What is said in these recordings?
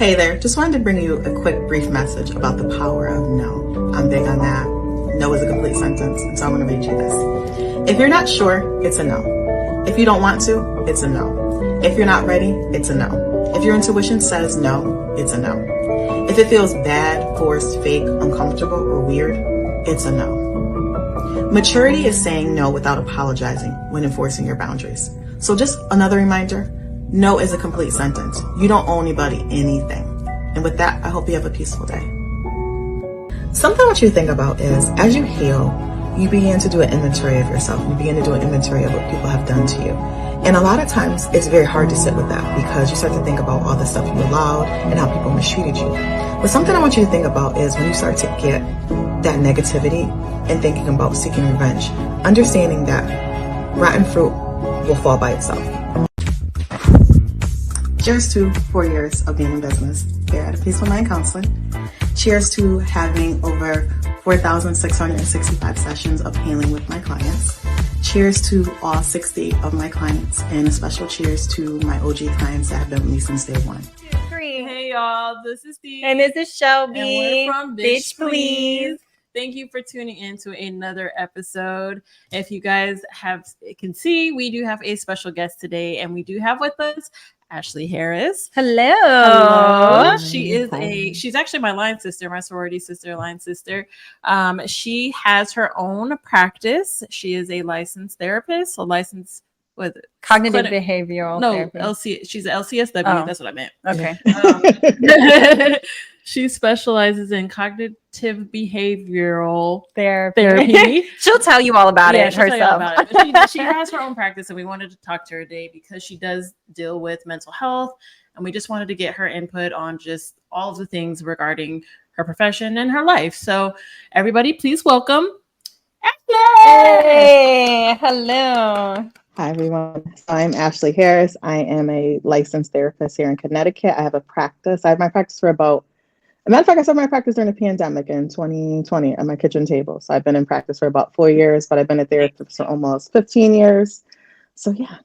Hey there, just wanted to bring you a quick brief message about the power of no. I'm big on that. No is a complete sentence, and so I'm going to read you this. If you're not sure, it's a no. If you don't want to, it's a no. If you're not ready, it's a no. If your intuition says no, it's a no. If it feels bad, forced, fake, uncomfortable, or weird, it's a no. Maturity is saying no without apologizing when enforcing your boundaries. So just another reminder, no is a complete sentence. You don't owe anybody anything. And with that, I hope you have a peaceful day. Something I want you to think about is, as you heal, you begin to do an inventory of yourself. You begin to do an inventory of what people have done to you. And a lot of times, it's very hard to sit with that because you start to think about all the stuff you allowed and how people mistreated you. But something I want you to think about is when you start to get that negativity and thinking about seeking revenge, understanding that rotten fruit will fall by itself. Cheers to 4 years of being in business here at A Peaceful Mind Counseling. Cheers to having over 4,665 sessions of healing with my clients. Cheers to all 60 of my clients, and a special cheers to my OG clients that have been with me since day one. 2, 3. Hey y'all, this is Dee. And this is Shelbie. And we're from Bitch Please. Thank you for tuning in to another episode. If you guys can see, we do have a special guest today, and we do have with us Ashley Harris. Hello. She's actually my line sister, my sorority sister, line sister. She has her own practice. She is a licensed therapist, Cognitive behavioral therapy. She's an LCSW. Oh. That's what I meant. Okay. She specializes in cognitive behavioral therapy. She'll tell you all about it herself. But she has her own practice, and we wanted to talk to her today because she does deal with mental health, and we just wanted to get her input on just all of the things regarding her profession and her life. So everybody, please welcome Ashley. Hey, hello. Hi, everyone. I'm Ashley Harris. I am a licensed therapist here in Connecticut. I have a practice. I have my practice for a matter of fact, I started my practice during the pandemic in 2020 at my kitchen table. So I've been in practice for about 4 years, but I've been a therapist for almost 15 years. So yeah.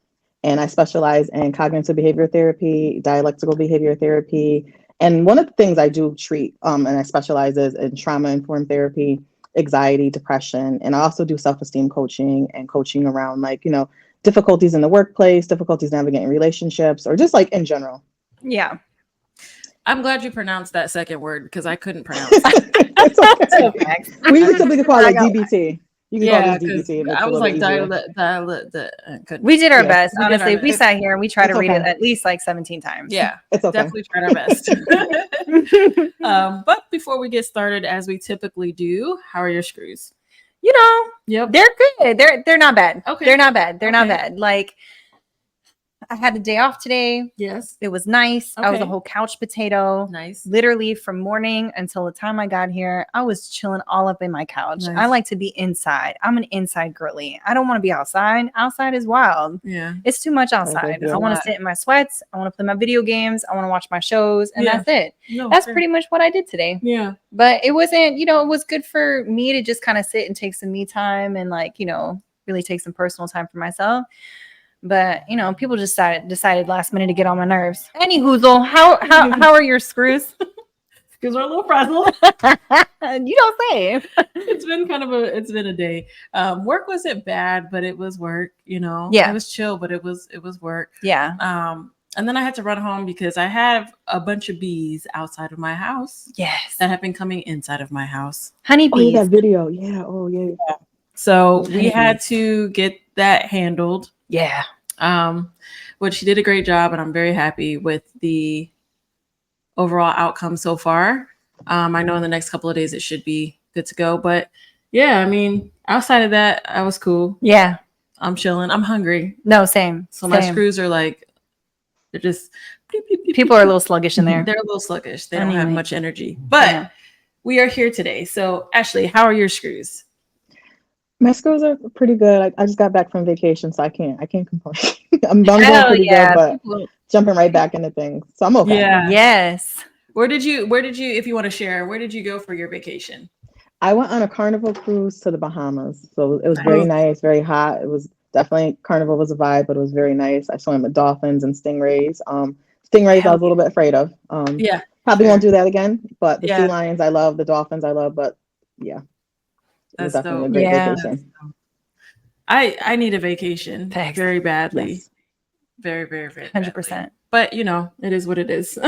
And I specialize in cognitive behavior therapy, dialectical behavior therapy. And one of the things I do treat, and I specialize in trauma-informed therapy, anxiety, depression. And I also do self-esteem coaching and coaching around difficulties in the workplace, difficulties navigating relationships, or just in general. Yeah. I'm glad you pronounced that second word because I couldn't pronounce it. It's okay. We typically call it DBT. You can call it DBT. I was like, we did our best. Honestly, we sat here and we tried to read it at least 17 times. Yeah, it's okay. Definitely tried our best. But before we get started, as we typically do, how are your screws? Yep. They're good. They're not bad. Okay. They're not bad. They're not bad. I had a day off today. Yes. It was nice. Okay. I was a whole couch potato. Nice. Literally from morning until the time I got here, I was chilling all up in my couch. Nice. I like to be inside. I'm an inside girly. I don't want to be outside. Outside is wild. Yeah. It's too much outside. I want to sit in my sweats. I want to play my video games. I want to watch my shows. And that's it. That's pretty much what I did today. Yeah. But it wasn't, it was good for me to just kind of sit and take some me time and really take some personal time for myself. But people just decided last minute to get on my nerves. Any hoozle, how are your screws? Screws are a little frazzled. You don't say. It's been a day. Work wasn't bad, but it was work. Yeah, it was chill, but it was work. Yeah. And then I had to run home because I have a bunch of bees outside of my house. Yes, that have been coming inside of my house. Honeybees. Oh, that video. Yeah. Oh, yeah. So we had to get that handled. Yeah. But she did a great job, and I'm very happy with the overall outcome so far. I know in the next couple of days it should be good to go, but yeah, outside of that, I was cool. Yeah. I'm chilling. I'm hungry. No, same. So my screws are they're just people are a little sluggish in there. They're a little sluggish. They don't have much energy, but we are here today. So Ashley, how are your screws? My screws are pretty good. I just got back from vacation, so I can't complain. I'm doing pretty good, but jumping right back into things. So I'm okay. Yeah. Yes. Where did you, if you want to share, where did you go for your vacation? I went on a carnival cruise to the Bahamas. So it was very nice, very hot. It was definitely, carnival was a vibe, but it was very nice. I swam with dolphins and stingrays. Stingrays I was a little bit afraid of. Probably Sure. won't do that again. But the sea Yeah. lions I love, the dolphins I love. But yeah, it was That's definitely a dope. great Yeah. vacation. I need a vacation Thanks. very badly. Yes. Very, very, very 100%. badly. But you know, it is what it is.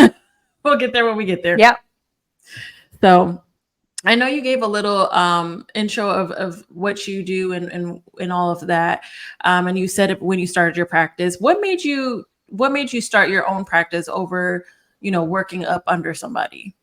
We'll get there when we get there. Yep. So I know you gave a little intro of what you do and all of that. And you said it when you started your practice. What made you start your own practice over, working up under somebody?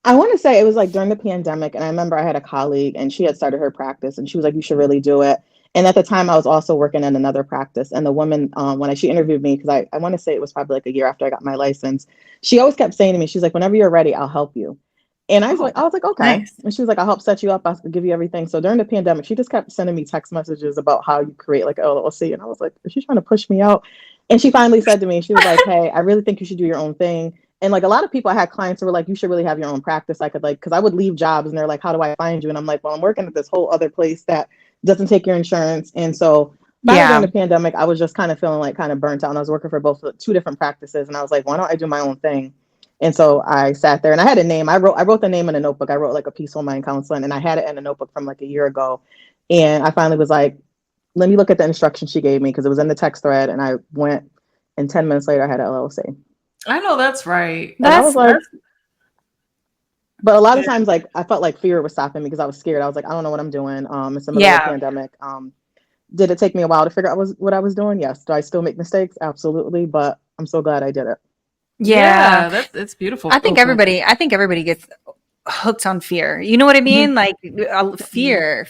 I want to say it was like during the pandemic, and I remember I had a colleague and she had started her practice and she was like, you should really do it. And at the time I was also working in another practice, and the woman, she interviewed me, because I want to say it was probably like a year after I got my license, she always kept saying to me, she's like, whenever you're ready, I'll help you. And I was like, okay. Nice. And she was like, I'll help set you up. I'll give you everything. So during the pandemic, she just kept sending me text messages about how you create like an LLC. And I was like, is she trying to push me out? And she finally said to me, she was like, hey, I really think you should do your own thing. And like a lot of people, I had clients who were like, you should really have your own practice. I could like, because I would leave jobs and they're like, how do I find you? And I'm like, well, I'm working at this whole other place that doesn't take your insurance. And so during the pandemic, I was just kind of feeling like kind of burnt out. And I was working for two different practices. And I was like, why don't I do my own thing? And so I sat there and I had a name. I wrote the name in a notebook. I wrote like a peaceful mind counseling, and I had it in a notebook from like a year ago. And I finally was like, let me look at the instructions she gave me, because it was in the text thread. And I went, and 10 minutes later I had an LLC. I know that's right. And I was like, but a lot of times, like, I felt like fear was stopping me because I was scared. I was like, I don't know what I'm doing. It's the middle of the pandemic. Did it take me a while to figure out what I was doing? Yes. Do I still make mistakes? Absolutely. But I'm so glad I did it. Yeah. It's beautiful. I think everybody gets hooked on fear. You know what I mean? Like fear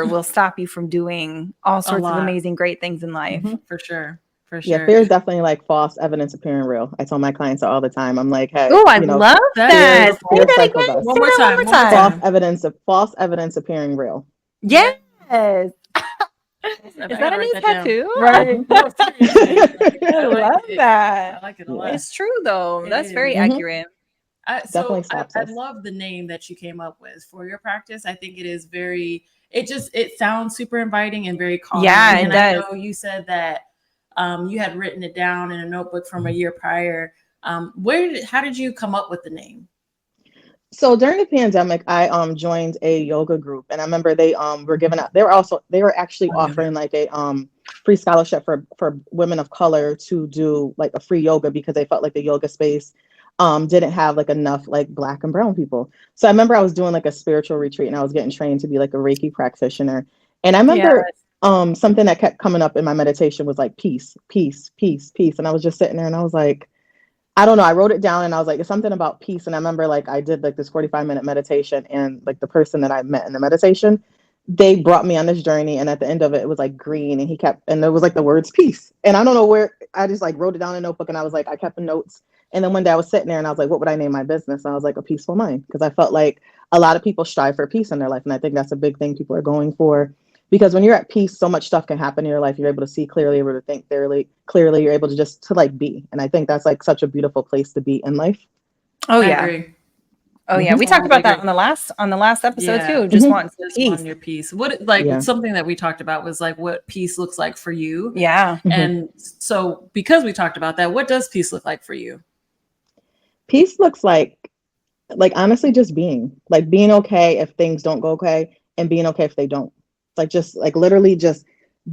will stop you from doing all sorts of amazing, great things in life. For sure. Yeah, fear is definitely like false evidence appearing real. I tell my clients that all the time. I'm like, hey, oh, I love that. Say that again. One more time. False evidence appearing real. Yes. Is that a new tattoo? Right. I love that. I like it a lot. It's true though. That's very accurate. I love the name that you came up with for your practice. I think it is it sounds super inviting and very calming. Yeah, and it does. I know you said that you had written it down in a notebook from a year prior. How did you come up with the name? So during the pandemic, I joined a yoga group, and I remember they were giving out. They were actually offering like a free scholarship for women of color to do like a free yoga, because they felt like the yoga space didn't have like enough like Black and brown people. So I remember I was doing like a spiritual retreat, and I was getting trained to be like a Reiki practitioner. And I remember something that kept coming up in my meditation was like peace, peace, peace, peace. And I was just sitting there and I was like, I don't know. I wrote it down and I was like, it's something about peace. And I remember like I did like this 45-minute meditation, and like the person that I met in the meditation, they brought me on this journey. And at the end of it, it was like green, and there was like the words peace. And I don't know where, I just like wrote it down in a notebook, and I was like, I kept the notes. And then one day I was sitting there and I was like, what would I name my business? And I was like, A Peaceful Mind, because I felt like a lot of people strive for peace in their life. And I think that's a big thing people are going for, because when you're at peace, so much stuff can happen in your life. You're able to see clearly, able to think clearly. You're able to just to like be. And I think that's like such a beautiful place to be in life. Oh I yeah. agree. Oh yeah. We talked about that on the last episode too. Just want your peace. What something that we talked about was like what peace looks like for you. Yeah. And so because we talked about that, what does peace look like for you? Peace looks like honestly just being okay if things don't go okay, and being okay if they don't. Like just like literally just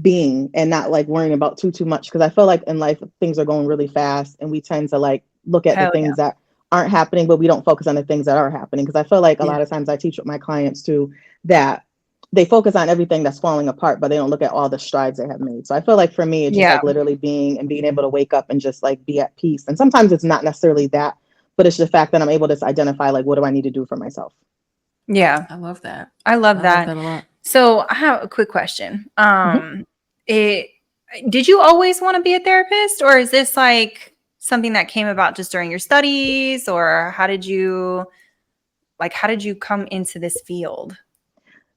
being, and not like worrying about too much. Because I feel like in life things are going really fast, and we tend to like look at the things that aren't happening, but we don't focus on the things that are happening. Because I feel like a lot of times I teach with my clients too, that they focus on everything that's falling apart, but they don't look at all the strides they have made. So I feel like for me, it's just like literally being and being able to wake up and just like be at peace. And sometimes it's not necessarily that, but it's the fact that I'm able to identify like, what do I need to do for myself? Yeah. I love that. I love that a lot. So I have a quick question. Did you always want to be a therapist, or is this like something that came about just during your studies, or how did you come into this field?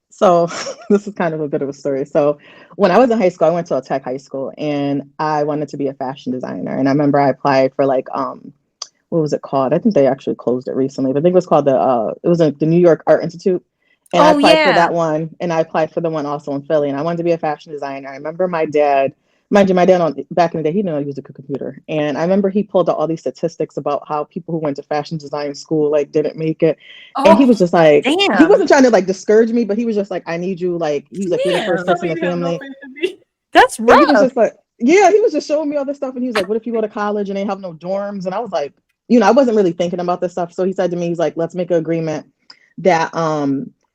So this is kind of a bit of a story. So when I was in high school, I went to a tech high school, and I wanted to be a fashion designer. And I remember I applied for like, what was it called? I think they actually closed it recently, but I think it was called the New York Art Institute. And I applied for that one, and I applied for the one also in Philly, and I wanted to be a fashion designer. I remember my dad Mind you, my dad back in the day, he didn't know how to use a computer. And I remember he pulled out all these statistics about how people who went to fashion design school like didn't make it. And he Oh, was just like, he Damn. wasn't trying to like discourage me, but he was just like, I need you, like, he was like, you're the first damn. person in the family. That's And he was rough. just like, yeah, he was just showing me all this stuff. And he was like, what if you go to college and they have no dorms? And I was like, you know, I wasn't really thinking about this stuff. So he said to me, he's like, let's make an agreement that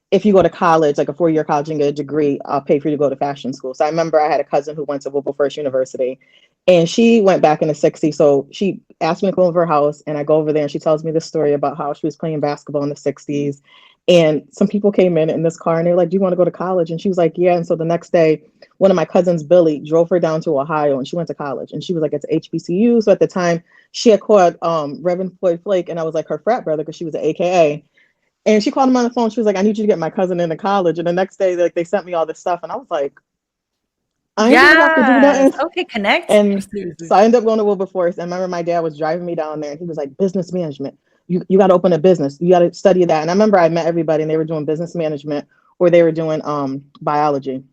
if you go to college, like a 4-year college and get a degree, I'll pay for you to go to fashion school. So I remember I had a cousin who went to Wilberforce University, and she went back in the 60s. So she asked me to come over her house, and I go over there and she tells me this story about how she was playing basketball in the 60s. And some people came in this car and they were like, do you want to go to college? And she was like, yeah. And so the next day, one of my cousins, Billy, drove her down to Ohio and she went to college. And she was like, it's HBCU. So at the time, she had called Reverend Floyd Flake, and I was like her frat brother because she was an AKA. And she called him on the phone. She was like, I need you to get my cousin into college. And the next day, like, they sent me all this stuff. And I was like, I ain't gonna have to do Yes. nothing. Okay, connect. And so I ended up going to Wilberforce. And I remember my dad was driving me down there and he was like, business management. You got to open a business. You got to study that. And I remember I met everybody and they were doing business management or they were doing biology.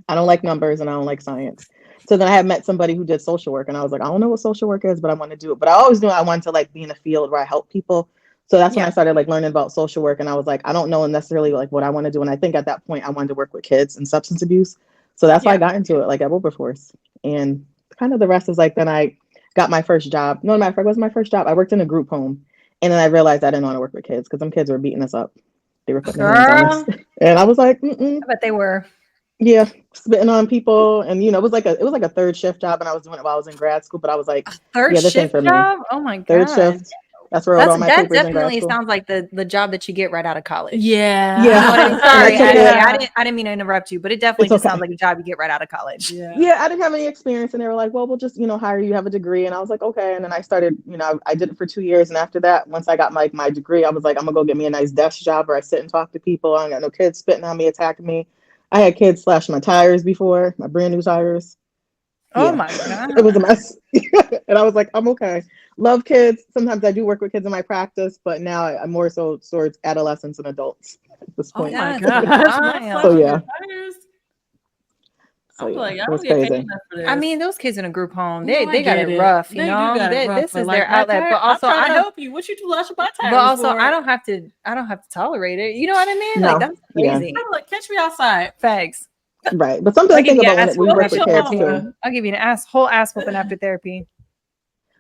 I don't like numbers and I don't like science. So then I had met somebody who did social work and I was like, I don't know what social work is, but I want to do it. But I always knew I wanted to like be in a field where I help people. So that's when I started like learning about social work. And I was like, I don't know necessarily like what I want to do. And I think at that point I wanted to work with kids and substance abuse. So that's why I got into it, like at Wilberforce. And kind of the rest is like, then I got my first job. No, matter of fact, it was my first job. I worked in a group home. And then I realized I didn't want to work with kids because some kids were beating us up. They were putting their hands on us. And I was like, mm-mm. I bet they were. Yeah, spitting on people. And you know, it was like a third shift job and I was doing it while I was in grad school, but I was like, Third yeah, this ain't shift for me. job? Oh my Third god. shift. That's where I wrote all my That papers in grad definitely school. sounds like the job that you get right out of college. Yeah. Yeah. You know what I mean? And I Sorry, took Ashley, it. I didn't mean to interrupt you, but it definitely It's just okay. sounds like a job you get right out of college. Yeah, I didn't have any experience. And they were like, well, we'll just, you know, hire you, have a degree. And I was like, okay. And then I started, you know, I did it for 2 years. And after that, once I got my degree, I was like, I'm gonna go get me a nice desk job where I sit and talk to people. I don't got no kids spitting on me, attacking me. I had kids slash my tires before, my brand new tires. Oh Yeah. my god. It was a mess. And I was like, I'm okay. Love kids. Sometimes I do work with kids in my practice, but now I'm more so towards adolescents and adults at this Oh point. my That's gosh. wild. So yeah. I'm like, I it don't was get paid crazy. enough for this. I mean, those kids in a group home, No, I they got get it rough, you They know. do got it rough, This but is like their my outlet, tire- but also I'm trying I to don't. help you. What you lash my tires But also, for? I don't have to tolerate it. You know what I mean? No, Like that's yeah. crazy. I'm like, catch me outside. Facts. Right. But something I'll to think give you about an when we work What's with your kids number? too. I'll give you an whole ass whooping after therapy.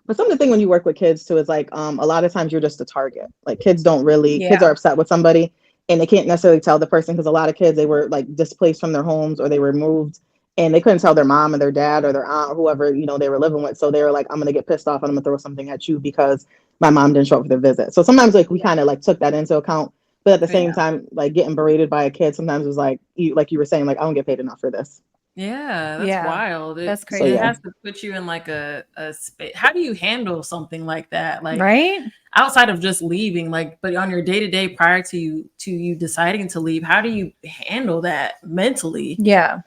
But something to think when you work with kids too is like a lot of times you're just a target. Like kids are upset with somebody and they can't necessarily tell the person because a lot of kids they were like displaced from their homes or they were moved and they couldn't tell their mom or their dad or their aunt or whoever, you know, they were living with. So they were like, I'm gonna get pissed off and I'm gonna throw something at you because my mom didn't show up for the visit. So sometimes like we kind of like took that into account. But at the same time, like getting berated by a kid sometimes was like you were saying, like, I don't get paid enough for this. Yeah, that's wild. That's So crazy. it has to put you in like a space. How do you handle something like that? Like Right? outside of just leaving, like, but on your day-to-day prior to you deciding to leave, how do you handle that mentally? Yeah.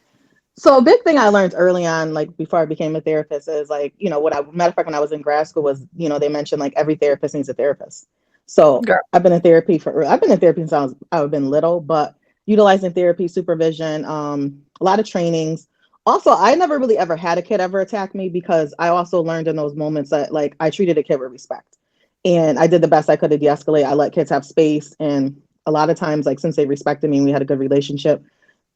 So a big thing I learned early on, like before I became a therapist, is like, you know, matter of fact, when I was in grad school was, you know, they mentioned like every therapist needs a therapist. So I've been in therapy since I've been little, but utilizing therapy, supervision, a lot of trainings. Also, I never really ever had a kid ever attack me because I also learned in those moments that like I treated a kid with respect. And I did the best I could to de-escalate. I let kids have space. And a lot of times, like since they respected me and we had a good relationship,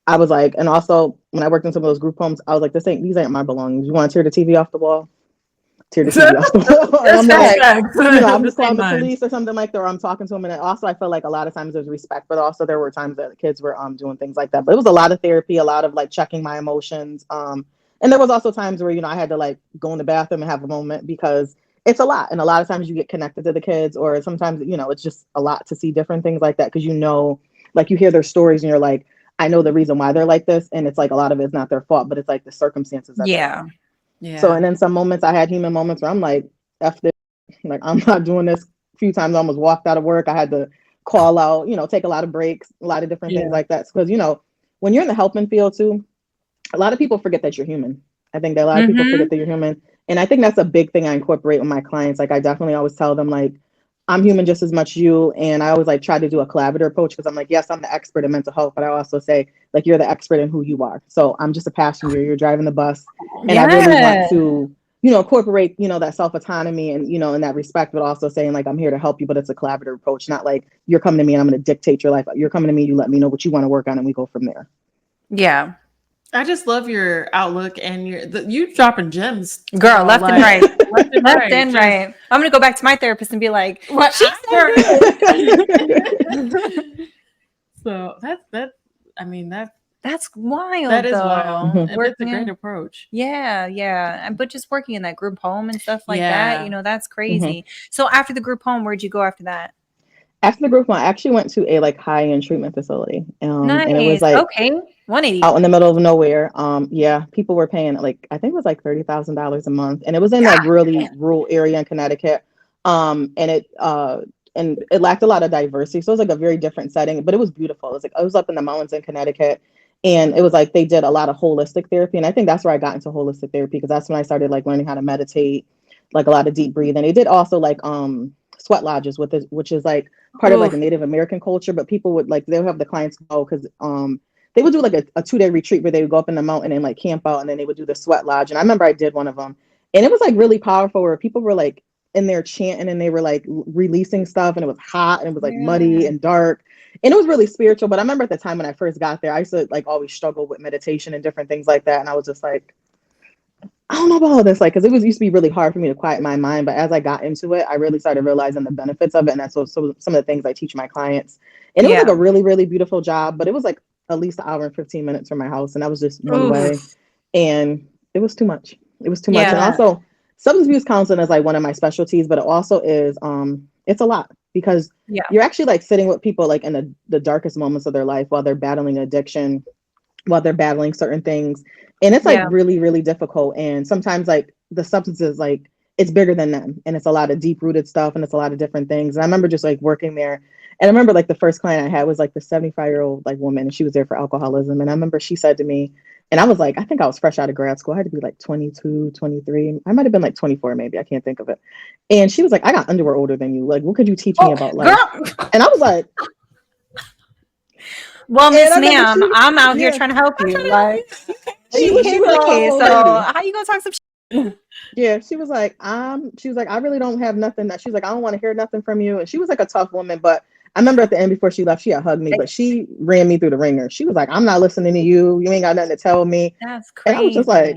I was like, and also when I worked in some of those group homes, I was like, these ain't my belongings. You want to tear the TV off the wall? Tear the TV off the wall. And I'm like, you know, I'm just calling the police or something like that, or I'm talking to them. And also I felt like a lot of times there's respect, but also there were times that the kids were doing things like that. But it was a lot of therapy, a lot of like checking my emotions. And there was also times where, you know, I had to like go in the bathroom and have a moment because it's a lot. And a lot of times you get connected to the kids, or sometimes, you know, it's just a lot to see different things like that. Because, you know, like you hear their stories and you're like, I know the reason why they're like this. And it's like a lot of it's not their fault, but it's like the circumstances that they're in. Yeah. So, and then some moments I had human moments where I'm like, F this, like, I'm not doing this. A few times I almost walked out of work. I had to call out, you know, take a lot of breaks, a lot of different things like that. Because, you know, when you're in the helping field too, a lot of people forget that you're human. I think that a lot of people forget that you're human. And I think that's a big thing I incorporate with my clients. Like I definitely always tell them, like, I'm human just as much you. And I always like try to do a collaborative approach because I'm like, yes, I'm the expert in mental health, but I also say like, you're the expert in who you are. So I'm just a passenger. You're driving the bus. And I really want to, incorporate, that self-autonomy and, in that respect, but also saying like, I'm here to help you, but it's a collaborative approach, not like you're coming to me and I'm going to dictate your life. You're coming to me, you let me know what you want to work on and we go from there. Yeah. I just love your outlook and you dropping gems, girl, left and right. left and right. I'm gonna go back to my therapist and be like, what she So that's wild. That is though. wild. And it's a Working great in- approach. Yeah. But just working in that group home and stuff like Yeah. that, that's crazy. So after the group home, where'd you go after that? After the group home, I actually went to a like high-end treatment facility. Nice. And it was like okay, 180 out in the middle of nowhere. Yeah, people were paying like I think it was like $30,000 a month, and it was in a really rural area in Connecticut. And it lacked a lot of diversity, so it was like a very different setting, but it was beautiful. It was like I was up in the mountains in Connecticut, and it was like they did a lot of holistic therapy, and I think that's where I got into holistic therapy because that's when I started like learning how to meditate, like a lot of deep breathing. They did also like sweat lodges with it, which is like part of like a Native American culture, but people would like they'll have the clients go because they would do like a 2-day retreat where they would go up in the mountain and like camp out, and then they would do the sweat lodge. And I remember I did one of them, and it was like really powerful where people were like in there chanting and they were like releasing stuff, and it was hot and it was like muddy and dark, and it was really spiritual. But I remember at the time when I first got there, I used to like always struggle with meditation and different things like that, and I was just like, I don't know about all this, like, because it used to be really hard for me to quiet my mind. But as I got into it, I really started realizing the benefits of it. And that's so some of the things I teach my clients. And it was like a really, really beautiful job, but it was like at least an hour and 15 minutes from my house. And that was just one way. And it was too much. It was too much. And also substance abuse counseling is like one of my specialties, but it also is, it's a lot because you're actually like sitting with people like in the darkest moments of their life while they're battling addiction, while they're battling certain things. And it's like really, really difficult. And sometimes like the substances, like it's bigger than them. And it's a lot of deep rooted stuff. And it's a lot of different things. And I remember just like working there. And I remember like the first client I had was like the 75-year-old like woman. And she was there for alcoholism. And I remember she said to me, and I was like, I think I was fresh out of grad school. I had to be like 22, 23. I might've been like 24, maybe. I can't think of it. And she was like, I got underwear older than you. Like, what could you teach me about life? And I was like, well, Miss Ma'am, I'm out here trying to help you. Like, she was like, so how you gonna talk some shit? Yeah, she was like, I really don't have nothing. She was like, I don't want to hear nothing from you. And she was like a tough woman, but I remember at the end before she left, she had hugged me, but she ran me through the ringer. She was like, I'm not listening to you. You ain't got nothing to tell me. That's crazy. And I was just like,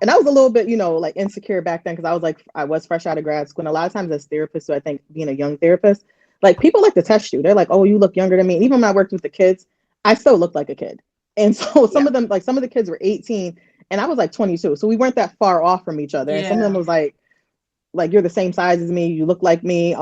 and I was a little bit, like insecure back then because I was fresh out of grad school. And a lot of times as therapists, so I think being a young therapist, like people like to test you. They're like, oh, you look younger than me. And even when I worked with the kids, I still looked like a kid. And so some of them, like some of the kids were 18 and I was like 22. So we weren't that far off from each other. And some of them was like you're the same size as me. You look like me.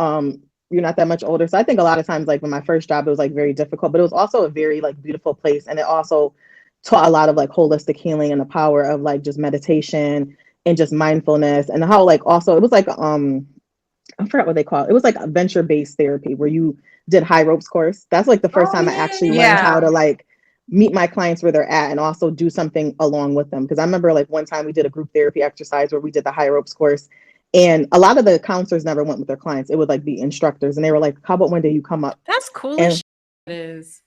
You're not that much older. So I think a lot of times, like when my first job, it was like very difficult, but it was also a very like beautiful place. And it also taught a lot of like holistic healing and the power of like just meditation and just mindfulness and how like also it was like, I forgot what they call it. It was like a venture-based therapy where you did high ropes course. That's like the first time I actually learned how to like meet my clients where they're at and also do something along with them. Because I remember like one time we did a group therapy exercise where we did the high ropes course. And a lot of the counselors never went with their clients. It would like be instructors. And they were like, how about one day you come up? That's cool. And it is.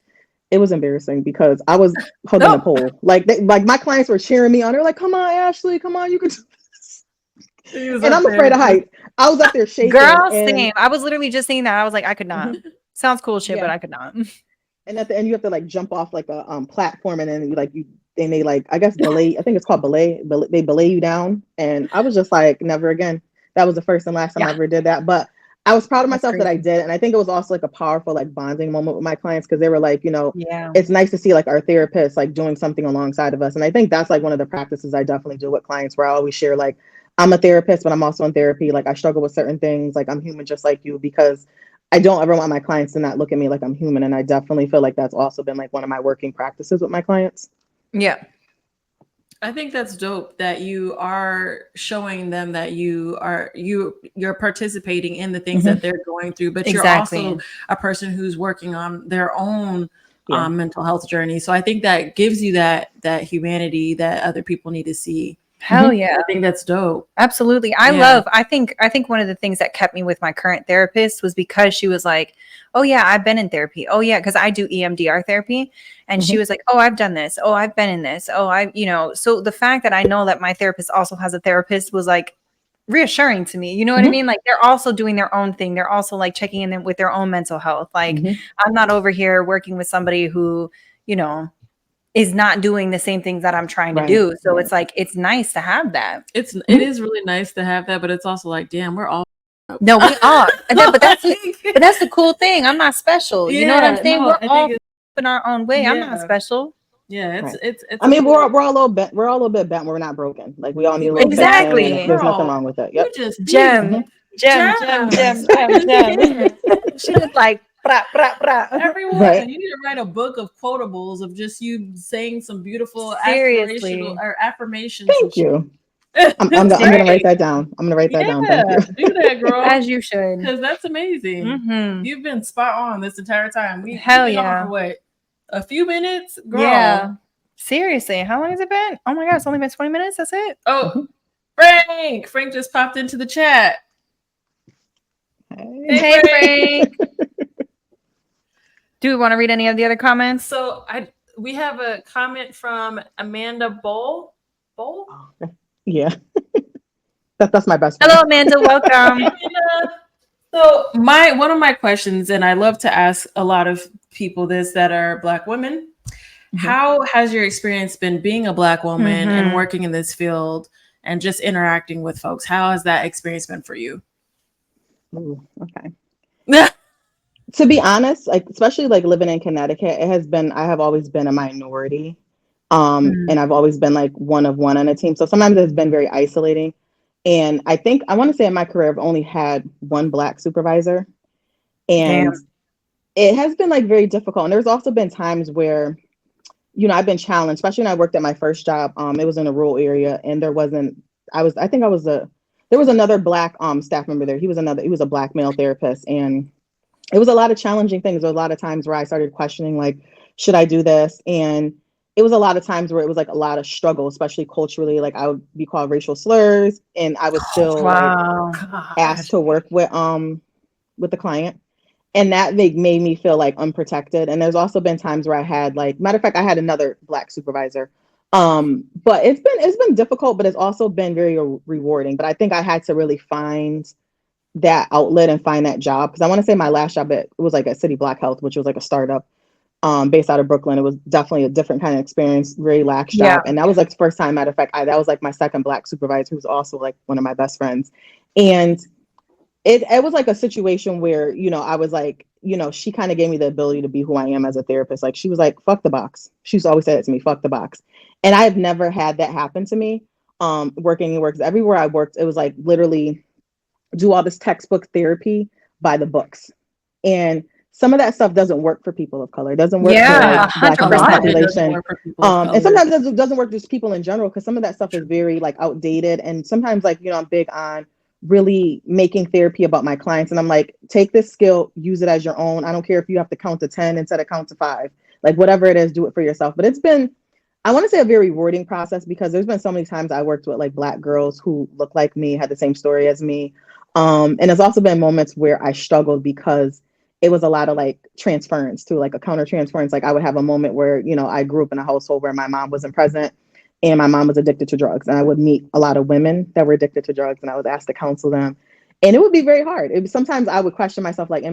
It was embarrassing because I was hugging the pole. Like my clients were cheering me on. They're like, come on, Ashley, come on, you can do this. And I'm afraid of height. I was up there shaking. Girl, same. I was literally just saying that. I was like, I could not. Sounds cool shit, but I could not. And at the end, you have to like jump off like a platform, and then they like I guess belay. I think it's called belay. They belay you down, and I was just like, never again. That was the first and last time I ever did that. But I was proud of myself that I did, and I think it was also like a powerful like bonding moment with my clients because they were like, it's nice to see like our therapists like doing something alongside of us, and I think that's like one of the practices I definitely do with clients where I always share like I'm a therapist, but I'm also in therapy. Like I struggle with certain things, like I'm human just like you because I don't ever want my clients to not look at me like I'm human. And I definitely feel like that's also been like one of my working practices with my clients. Yeah. I think that's dope that you are showing them that you're participating in the things that they're going through, but you're also a person who's working on their own mental health journey. So I think that gives you that humanity that other people need to see. Hell yeah. I think that's dope. Absolutely. I think one of the things that kept me with my current therapist was because she was like, oh yeah, I've been in therapy. Oh yeah, because I do EMDR therapy. And she was like, oh, I've done this. Oh, I've been in this. Oh, so the fact that I know that my therapist also has a therapist was like reassuring to me. You know what I mean? Like they're also doing their own thing. They're also like checking in with their own mental health. Like I'm not over here working with somebody who, is not doing the same things that I'm trying to do. So it's like, it's nice to have that. It is really nice to have that, but it's also like, damn, we're all. No, we are. But that's the cool thing. I'm not special. You know what I'm saying? No, we're all in our own way. I'm not Yeah. special. Yeah, it's. I mean, we're all a little bit. We're all a little bit bent. We're not broken. Like we all need a little Exactly. fixing, and there's nothing wrong with it. Yep. You just Gem. She was like, brah, brah, brah. everyone. Right. You need to write a book of quotables of just you saying some beautiful Seriously. aspirational or affirmations. Thank you. I'm gonna write that down. I'm gonna write that down. Thank you. Do that, girl. As you should. Because that's amazing. Mm-hmm. You've been spot on this entire time. We've Hell been yeah. on for what? A few minutes? Girl. Yeah. Seriously. How long has it been? Oh my God, it's only been 20 minutes. That's it. Oh, Frank. Frank just popped into the chat. Hey, Frank. Do we want to read any of the other comments? So we have a comment from Amanda Bowl. Yeah. That's my best friend. Hello, Amanda. Welcome. So one of my questions, and I love to ask a lot of people this that are Black women, how has your experience been being a Black woman and working in this field and just interacting with folks? How has that experience been for you? Ooh, okay. To be honest, like especially like living in Connecticut, I have always been a minority. And I've always been like one of one on a team. So sometimes it's been very isolating. And I want to say in my career, I've only had one Black supervisor. And it has been like very difficult. And there's also been times where, I've been challenged, especially when I worked at my first job. It was in a rural area and there was another Black staff member there. He was a Black male therapist. And it was a lot of challenging things. There were a lot of times where I started questioning, like, should I do this? And it was a lot of times where it was like a lot of struggle, especially culturally. Like I would be called racial slurs and I was still asked to work with the client. And that made me feel like unprotected. And there's also been times where I had matter of fact, I had another Black supervisor. But it's been difficult, but it's also been very rewarding. But I think I had to really find that outlet and find that job. Because I want to say my last job, it was like at City Black Health, which was like a startup based out of Brooklyn. It was definitely a different kind of experience, very lax job. And that was like the first time, matter of fact, that was like my second Black supervisor, who was also like one of my best friends. And it was like a situation where, I was like, she kind of gave me the ability to be who I am as a therapist. Like she was like, fuck the box. She used to always say it to me, fuck the box. And I've never had that happen to me. Working in works everywhere I worked, it was like literally do all this textbook therapy by the books. And some of that stuff doesn't work for people of color. It doesn't work for Black and brown population. And sometimes it doesn't work just people in general, because some of that stuff is very like outdated. And sometimes like, I'm big on really making therapy about my clients. And I'm like, take this skill, use it as your own. I don't care if you have to count to 10 instead of count to 5, like whatever it is, do it for yourself. But it's been, I want to say, a very rewarding process, because there's been so many times I worked with like Black girls who look like me, had the same story as me. And there's also been moments where I struggled because it was a lot of like transference to like a counter transference. Like I would have a moment where, I grew up in a household where my mom wasn't present and my mom was addicted to drugs. And I would meet a lot of women that were addicted to drugs and I was asked to counsel them. And it would be very hard. Sometimes I would question myself, like,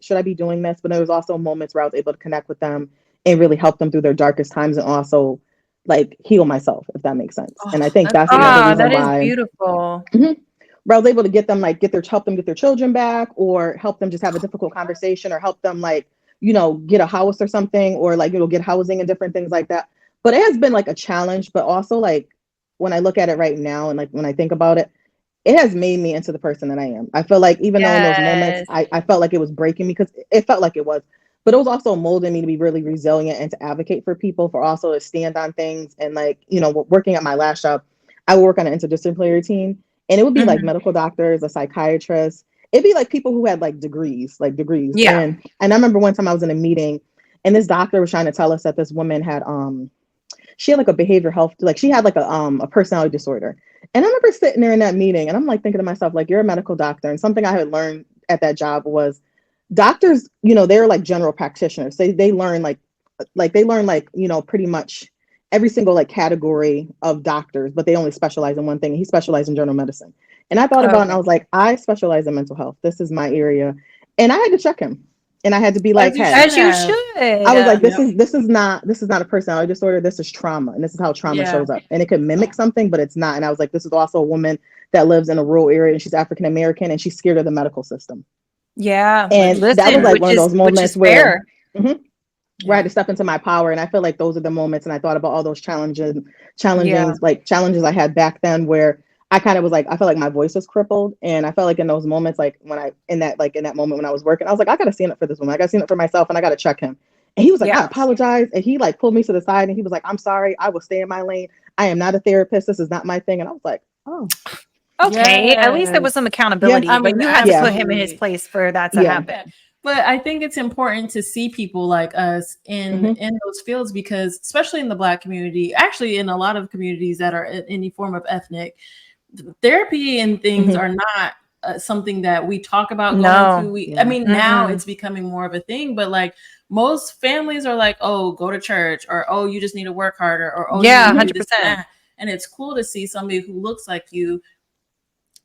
should I be doing this? But there was also moments where I was able to connect with them and really help them through their darkest times and also like heal myself, if that makes sense. And I think that's another reason that why. Is beautiful. Where I was able to get them help them get their children back, or help them just have a difficult conversation, or help them get a house or something, or get housing and different things like that. But it has been like a challenge, but also like when I look at it right now and like when I think about it, it has made me into the person that I am. I feel like even though in those moments I felt like it was breaking me, because it felt like it was, but it was also molding me to be really resilient and to advocate for people, for also to stand on things. And working at my last job, I would work on an interdisciplinary team, and it would be like medical doctors, a psychiatrist. It'd be like people who had degrees. Yeah. And I remember one time I was in a meeting and this doctor was trying to tell us that this woman had, she had like a behavioral health, like she had like a personality disorder. And I remember sitting there in that meeting and I'm like thinking to myself, like, you're a medical doctor. And something I had learned at that job was doctors, they're like general practitioners. They learn pretty much every single like category of doctors, but they only specialize in one thing. He specialized in general medicine. And I thought about it and I was like, I specialize in mental health. This is my area. And I had to check him. And I had to be like, hey, as you should. I was like, this is not a personality disorder. This is trauma. And this is how trauma shows up. And it could mimic something, but it's not. And I was like, this is also a woman that lives in a rural area and she's African American and she's scared of the medical system. Yeah. And that was like one of those moments where fair. Where I had to step into my power. And I feel like those are the moments. And I thought about all those challenges I had back then where I kind of was like, I felt like my voice was crippled. And I felt like in those moments, like in that moment when I was working, I was like, I got to stand up for this woman. I got to stand up for myself and I got to check him. And he was like, I apologize. And he like pulled me to the side and he was like, I'm sorry. I will stay in my lane. I am not a therapist. This is not my thing. And I was like, oh. Okay. At least there was some accountability. Yeah, I mean, but you had to put him in his place for that to happen. But I think it's important to see people like us in those fields because, especially in the Black community, actually in a lot of communities that are in any form of ethnic, therapy and things are not something that we talk about going to. I mean, now it's becoming more of a thing, but like most families are like, oh, go to church, or oh, you just need to work harder, or oh, yeah, you need to do 100%. this and that. And it's cool to see somebody who looks like you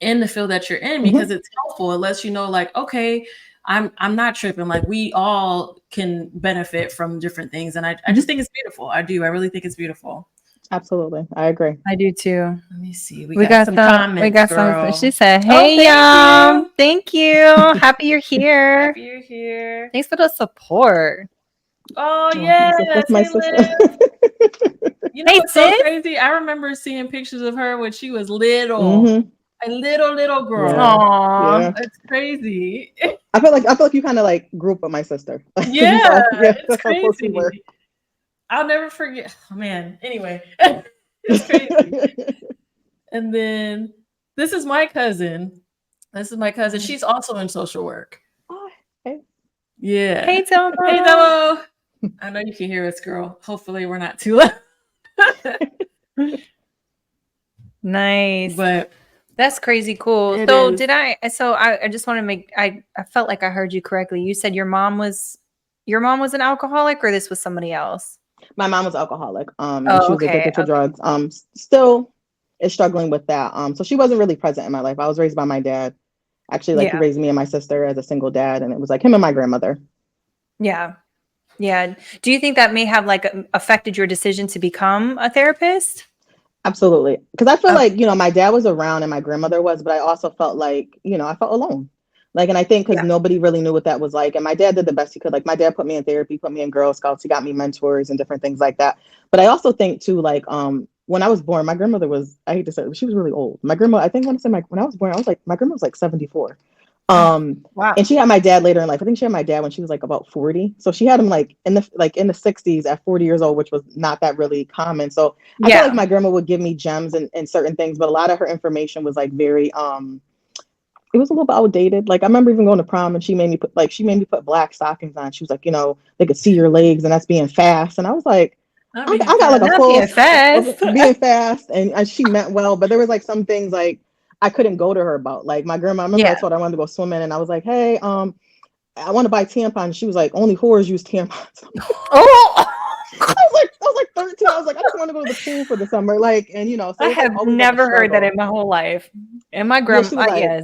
in the field that you're in because it's helpful. It lets you know, like, okay, I'm not tripping. Like we all can benefit from different things. And I just think it's beautiful. I do. I really think it's beautiful. Absolutely. I agree. I do too. Let me see. We got some comments. We got girl. some. She said, hey, thank you. Happy you're here. Happy you're here. Thanks for the support. Oh, yeah. That's my sister. You know what's so crazy? I remember seeing pictures of her when she was little. A little girl. Aww. That's crazy. I feel like you kind of like grew up with my sister. Yeah, it's crazy. I'll never forget. Oh man. Anyway, it's crazy. And then this is my cousin. She's also in social work. Oh, hey. Yeah. Hey, Tomo. Hey, Tomo. I know you can hear us, girl. Hopefully, we're not too loud. Nice. But that's crazy cool. I just want to make I felt like I heard you correctly. You said your mom was an alcoholic, or this was somebody else? My mom was alcoholic. She was addicted to drugs. Still is struggling with that. So she wasn't really present in my life. I was raised by my dad. Actually, he raised me and my sister as a single dad, and it was like him and my grandmother. Yeah. Yeah. Do you think that may have like affected your decision to become a therapist? Absolutely. Because I feel like, my dad was around and my grandmother was, but I also felt like, I felt alone. Like, and I think because nobody really knew what that was like. And my dad did the best he could. Like, my dad put me in therapy, put me in Girl Scouts. He got me mentors and different things like that. But I also think too, like, when I was born, my grandmother was, I hate to say it, she was really old. My grandma, I think when I was born, my grandma was like 74. Wow. And she had my dad later in life. I think she had my dad when she was like about 40. So she had him like in the 60s at 40 years old, which was not that really common. So I feel like my grandma would give me gems and certain things, but a lot of her information was like very it was a little bit outdated. Like I remember even going to prom and she made me put black stockings on. She was like, they could see your legs and that's being fast. And I was like, I got like a full being fast and she meant well, but there was like some things like I couldn't go to her about. Like my grandma, I remember I told her I wanted to go swimming and I was like, hey, I want to buy tampons. She was like, only whores use tampons. I was like 13. I was like, I just want to go to the pool for the summer. Like, and so I have never heard that in my whole life. And my grandma,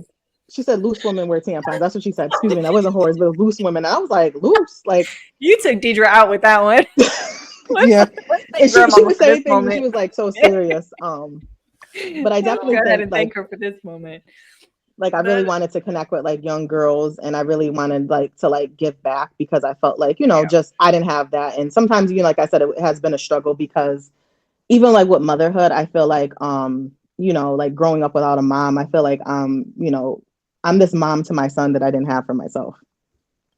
she said loose women wear tampons. That's what she said. Excuse me, that wasn't whores, but loose women. And I was like, loose? Like you took Deidre out with that one. Yeah. And she would say things and she was like so serious. But I definitely thank her for this moment. Like I really wanted to connect with like young girls and I really wanted like to like give back because I felt like, just I didn't have that. And sometimes, like I said, it has been a struggle because even like with motherhood, I feel like, like growing up without a mom, I feel like, I'm this mom to my son that I didn't have for myself.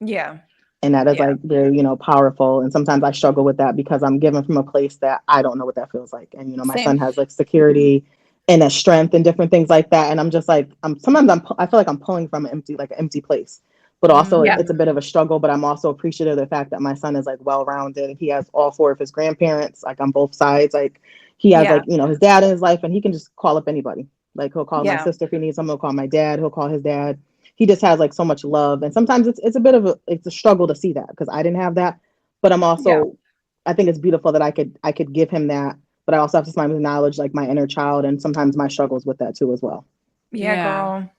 Yeah. And that is like very, powerful. And sometimes I struggle with that because I'm given from a place that I don't know what that feels like. And, my son has like security and a strength and different things like that. And I'm just like, I feel like I'm pulling from an empty place. but also Yeah. it's a bit of a struggle. But I'm also appreciative of the fact that my son is like well-rounded. He has all 4 of his grandparents, like on both sides. Like he has Yeah. like, his dad in his life, and he can just call up anybody. Like he'll call my Yeah. sister if he needs something, he'll call my dad, he'll call his dad. He just has like so much love. And sometimes it's a bit of it's a struggle to see that because I didn't have that. But I'm also, I think it's beautiful that I could give him that. But I also have to sometimes acknowledge like my inner child and sometimes my struggles with that too as well. Yeah, girl.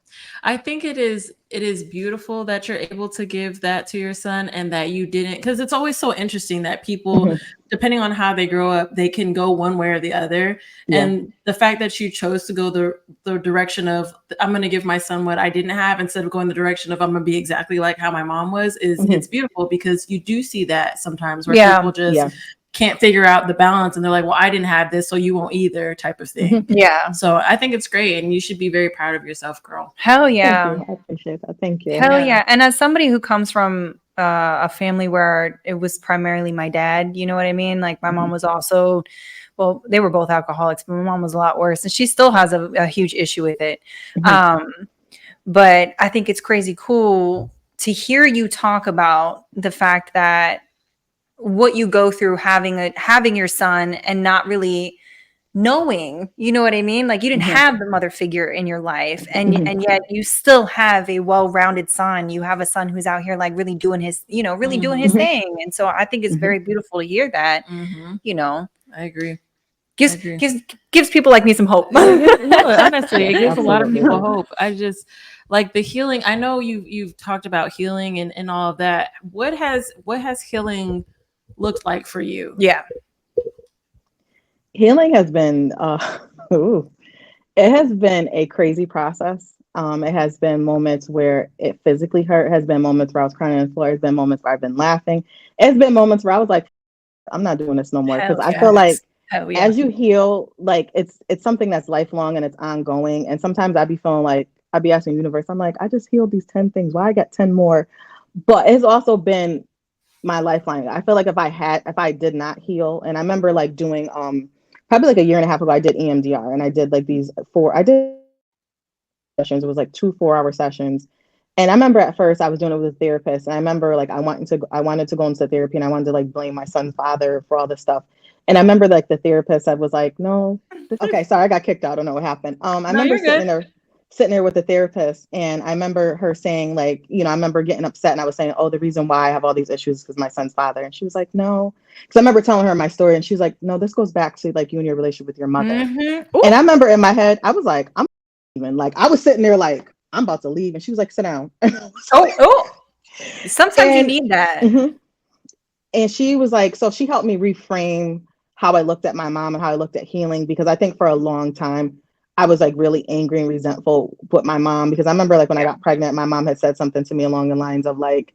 I think it is beautiful that you're able to give that to your son and that you didn't, because it's always so interesting that people, depending on how they grow up, they can go one way or the other. Yeah. And the fact that you chose to go the direction of I'm going to give my son what I didn't have instead of going the direction of I'm going to be exactly like how my mom was it's beautiful, because you do see that sometimes where people just can't figure out the balance and they're like, well, I didn't have this, so you won't either, type of thing. Yeah. So I think it's great and you should be very proud of yourself, girl. Hell yeah. Thank you. I appreciate that. Thank you. Hell yeah. And as somebody who comes from a family where it was primarily my dad, you know what I mean? Like my mom was also, well, they were both alcoholics, but my mom was a lot worse and she still has a huge issue with it. But I think it's crazy cool to hear you talk about the fact that what you go through having your son and not really knowing, you know what I mean? Like you didn't have the mother figure in your life and yet you still have a well-rounded son. You have a son who's out here like really doing his, doing his thing. And so I think it's very beautiful to hear that, I agree. Gives people like me some hope. Honestly, it gives a lot of people hope. I just like the healing. I know you've talked about healing and all of that. What has healing looked like for you? Yeah. Healing has been it has been a crazy process. It has been moments where it physically hurt, has been moments where I was crying on the floor, has been moments where I've been laughing. It's been moments where I was like, I'm not doing this no more. Because I feel like as you heal, like it's something that's lifelong and it's ongoing. And sometimes I'd be feeling like I'd be asking the universe, I'm like, I just healed these 10 things. Why I got 10 more? But it's also been my lifeline. I feel like if I did not heal, and I remember like doing probably like a year and a half ago, I did EMDR and I did like I did sessions. It was like 2 4-hour sessions. And I remember at first I was doing it with a therapist. And I remember like I wanted to go into therapy and I wanted to like blame my son's father for all this stuff. And I remember like the therapist, I was like, no, okay, sorry, I got kicked out. I don't know what happened. I remember sitting there with the therapist, and I remember her saying like, I remember getting upset and I was saying, oh, the reason why I have all these issues is because my son's father. And she was like, no, because I remember telling her my story and she was like, no, this goes back to like you and your relationship with your mother. And I remember in my head, I was like, I was sitting there like, I'm about to leave. And she was like, sit down. Sometimes you need that. And she was like, so she helped me reframe how I looked at my mom and how I looked at healing, because I think for a long time I was like really angry and resentful with my mom, because I remember like when I got pregnant, my mom had said something to me along the lines of like,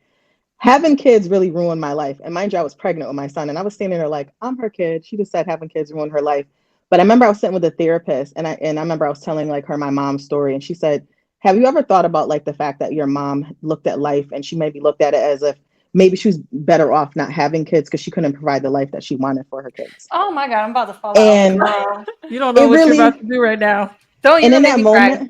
having kids really ruined my life. And mind you, I was pregnant with my son and I was standing there like, I'm her kid. She just said having kids ruined her life. But I remember I was sitting with a therapist and I remember I was telling like her my mom's story, and she said, have you ever thought about like the fact that your mom looked at life and she maybe looked at it as if maybe she was better off not having kids because she couldn't provide the life that she wanted for her kids. Oh my God, I'm about to fall out. You don't know what you're about to do right now. Don't even in make that me moment, cry.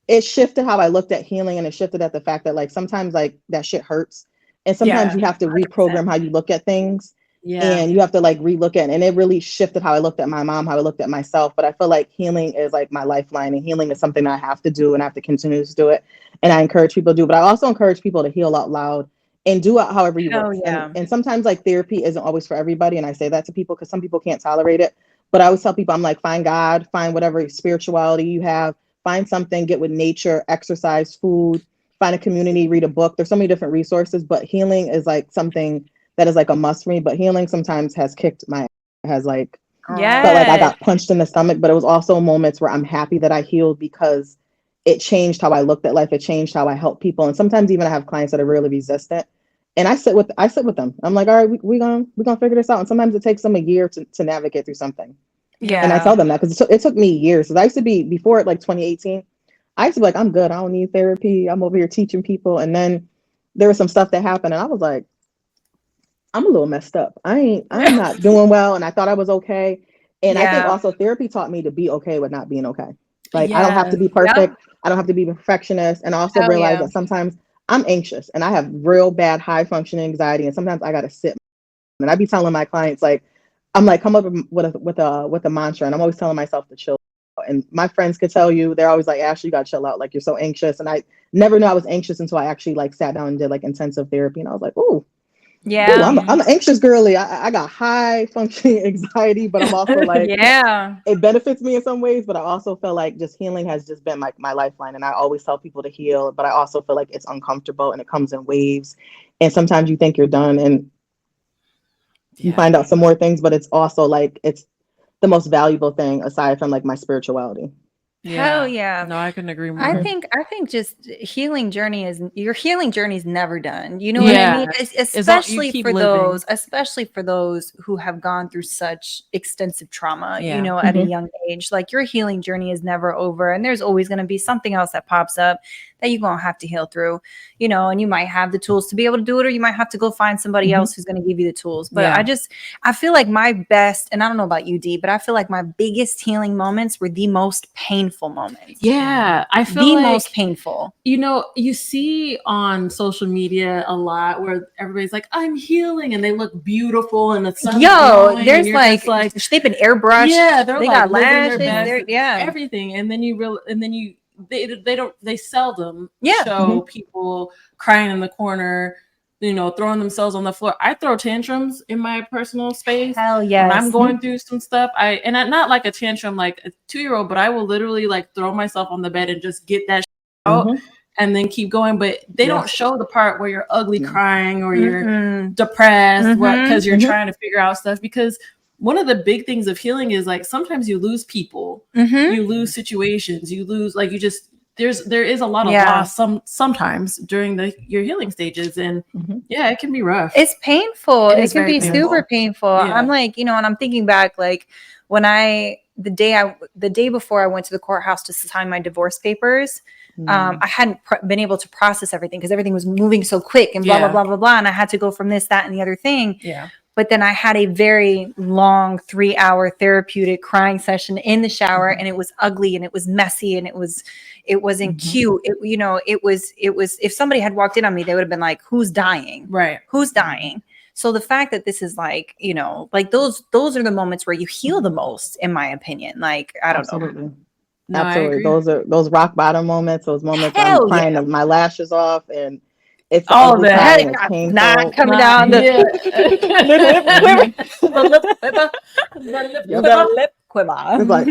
it shifted how I looked at healing, and it shifted at the fact that like sometimes like that shit hurts. And sometimes you have to 100%. reprogram how you look at things. Yeah. And you have to like relook at it. And it really shifted how I looked at my mom, how I looked at myself. But I feel like healing is like my lifeline, and healing is something I have to do and I have to continue to do it. And I encourage people to do, but I also encourage people to heal out loud and do it however you work. And sometimes like therapy isn't always for everybody. And I say that to people because some people can't tolerate it. But I always tell people, I'm like, find God, find whatever spirituality you have, find something, get with nature, exercise, food, find a community, read a book. There's so many different resources, but healing is like something that is like a must for me. But healing sometimes has felt like I got punched in the stomach, but it was also moments where I'm happy that I healed because it changed how I looked at life. It changed how I help people. And sometimes even I have clients that are really resistant, and I sit with them. I'm like, all right, we're gonna figure this out. And sometimes it takes them a year to navigate through something. Yeah. And I tell them that because it took me years. I used to be, before like 2018, I used to be like, I'm good. I don't need therapy. I'm over here teaching people. And then there was some stuff that happened and I was like, I'm a little messed up. I'm not doing well. And I thought I was okay. And I think also therapy taught me to be okay with not being okay. Like I don't have to be perfect. I don't have to be a perfectionist. And I also realized that sometimes I'm anxious and I have real bad high functioning anxiety, and sometimes I gotta sit. And I be telling my clients, like, I'm like, come up with a mantra, and I'm always telling myself to chill. And my friends could tell you, they're always like, Ashley, you gotta chill out, like you're so anxious. And I never knew I was anxious until I actually like sat down and did like intensive therapy, and I was like, ooh, I'm an anxious girly. I got high functioning anxiety, but I'm also like, yeah. it benefits me in some ways, but I also feel like just healing has just been my lifeline. And I always tell people to heal, but I also feel like it's uncomfortable and it comes in waves. And sometimes you think you're done and you find out some more things, but it's also like, it's the most valuable thing aside from like my spirituality. Hell yeah. No, I couldn't agree more. I think just your healing journey is never done. You know what I mean? Especially for those who have gone through such extensive trauma, you know, at a young age. Like your healing journey is never over. And there's always going to be something else that pops up that you're going to have to heal through, you know, and you might have the tools to be able to do it, or you might have to go find somebody else who's going to give you the tools. But I feel like my best, and I don't know about you, Dee, but I feel like my biggest healing moments were the most painful moments. Yeah, I feel the like, most painful. You know, you see on social media a lot where everybody's like, I'm healing, and they look beautiful, and the sun's glowing, there's like they've been airbrushed. Yeah, they like got lashes. Everything, and then they seldom Yeah. show people crying in the corner, you know, throwing themselves on the floor. I throw tantrums in my personal space. Hell yes. When I'm going through some stuff, I'm not like a tantrum like a 2-year-old, but I will literally like throw myself on the bed and just get that out and then keep going. But they don't show the part where you're ugly crying or you're depressed because you're trying to figure out stuff. Because one of the big things of healing is like sometimes you lose people, you lose situations, you lose like you just there is a lot of loss sometimes during your healing stages, and it can be rough. It's painful. It can be painful. super painful. I'm like, you know, and I'm thinking back like when the day before I went to the courthouse to sign my divorce papers. I hadn't been able to process everything because everything was moving so quick and blah, blah, blah, blah, blah. And I had to go from this, that, and the other thing. Yeah. But then I had a very long 3-hour therapeutic crying session in the shower, and it was ugly and it was messy and it wasn't cute. It was if somebody had walked in on me, they would have been like, who's dying? Right. Who's dying? So the fact that this is like, you know, like those are the moments where you heal the most, in my opinion. Like, I don't know. No, Absolutely. Those rock bottom moments, those moments where I'm crying my lashes off, and it's all the head not coming down the lip quiver. It's like,